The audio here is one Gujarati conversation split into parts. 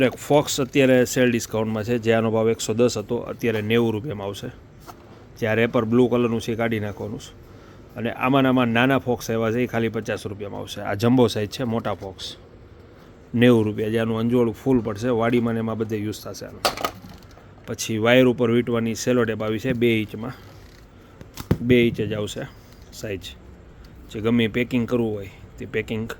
એક ફોક્સ અત્યારે સેલ ડિસ્કાઉન્ટમાં છે, જે આનો ભાવ 110 હતો, અત્યારે 90 રૂપિયામાં આવશે. જ્યાં રેપર બ્લુ કલરનું છે કાઢી નાખવાનું છે. અને આમાં નાના ફોક્સ એવા છે, એ ખાલી 50 રૂપિયામાં આવશે. આ જમ્બો સાઇઝ છે, મોટા ફોક્સ 90 રૂપિયા, જેનું અંજોળું ફૂલ પડશે, વાડીમાં ને એમાં બધે યુઝ થશે આનો. પછી વાયર ઉપર વીંટવાની સેલો ટેપ આવી છે 2 ઇંચમાં, 2 ઇંચ જ આવશે સાઇઝ. જે ગમે પેકિંગ કરવું હોય તે પેકિંગ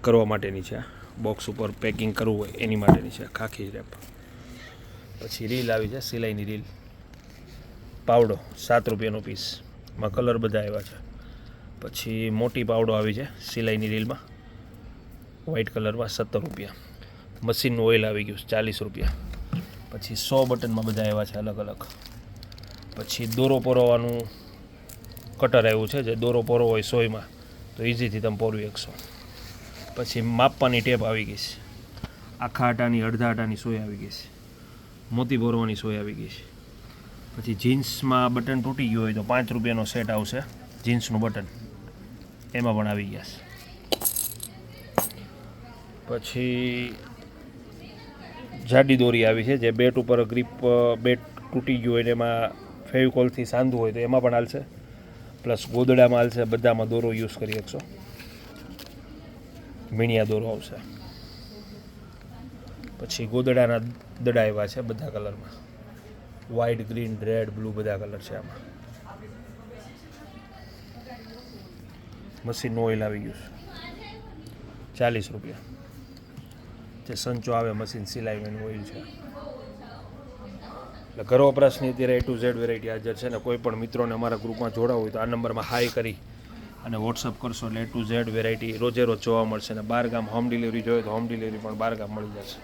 કરવા માટેની છે. બોક્સ ઉપર પેકિંગ કરવું હોય એની માટેની છે, ખાખી રેપ. પછી રીલ આવી છે, સિલાઈની રીલ, પાવડો 7 રૂપિયાનો પીસ, માં કલર બધા આવ્યા છે. પછી મોટી પાવડો આવી છે સિલાઈની રીલમાં, વ્હાઇટ કલરમાં 17 રૂપિયા. મશીનનું ઓઇલ આવી ગયું 40 રૂપિયા. પછી 100 બટનમાં બધા આવ્યા છે અલગ અલગ. પછી દોરો પોરવાનું કટર આવ્યું છે, જે દોરો પોરો હોય સોયમાં તો ઇઝીથી તમે પોરવી શકશો. પછી માપવાની ટેપ આવી ગઈ છે, આખા આટાની અડધા આટાની સોય આવી ગઈ છે, મોતી બોરવાની સોય આવી ગઈ છે. પછી જીન્સમાં બટન તૂટી ગયું હોય તો 5 રૂપિયાનો સેટ આવશે, જીન્સનું બટન એમાં પણ આવી ગયા છે. પછી જાડી દોરી આવી છે, જે બેટ ઉપર ગ્રીપ, બેટ તૂટી ગયું હોય ને એમાં ફેવિકોલથી સાંધવું હોય તો એમાં પણ હાલશે, પ્લસ ગોદડામાં હાલશે, બધામાં દોરો યુઝ કરી શકશો. મીણિયા દોરો આવશે. પછી ગોદડાના દડા એવા છે બધા કલરમાં, વ્હાઇટ, ગ્રીન, રેડ, બ્લુ બધા કલર છે આમાં. મશીનનું ઓઇલ આવી ગયું છે 40 રૂપિયા. જે સંચો આવે મશીન સિલાઈનું ઓઇલ છે. એટલે ઘર વપરાશની અત્યારે A to Z વેરાયટી હાજર છે. ને કોઈ પણ મિત્રોને અમારા ગ્રુપમાં જોડાવું હોય તો આ નંબરમાં હાઈ કરી અને વોટ્સઅપ કરશો એટલે A to Z વેરાયટી રોજે રોજ જોવા મળશે. અને 12 ગામ હોમ ડિલિવરી જોઈએ તો હોમ ડિલિવરી પણ 12 ગામ મળી જશે.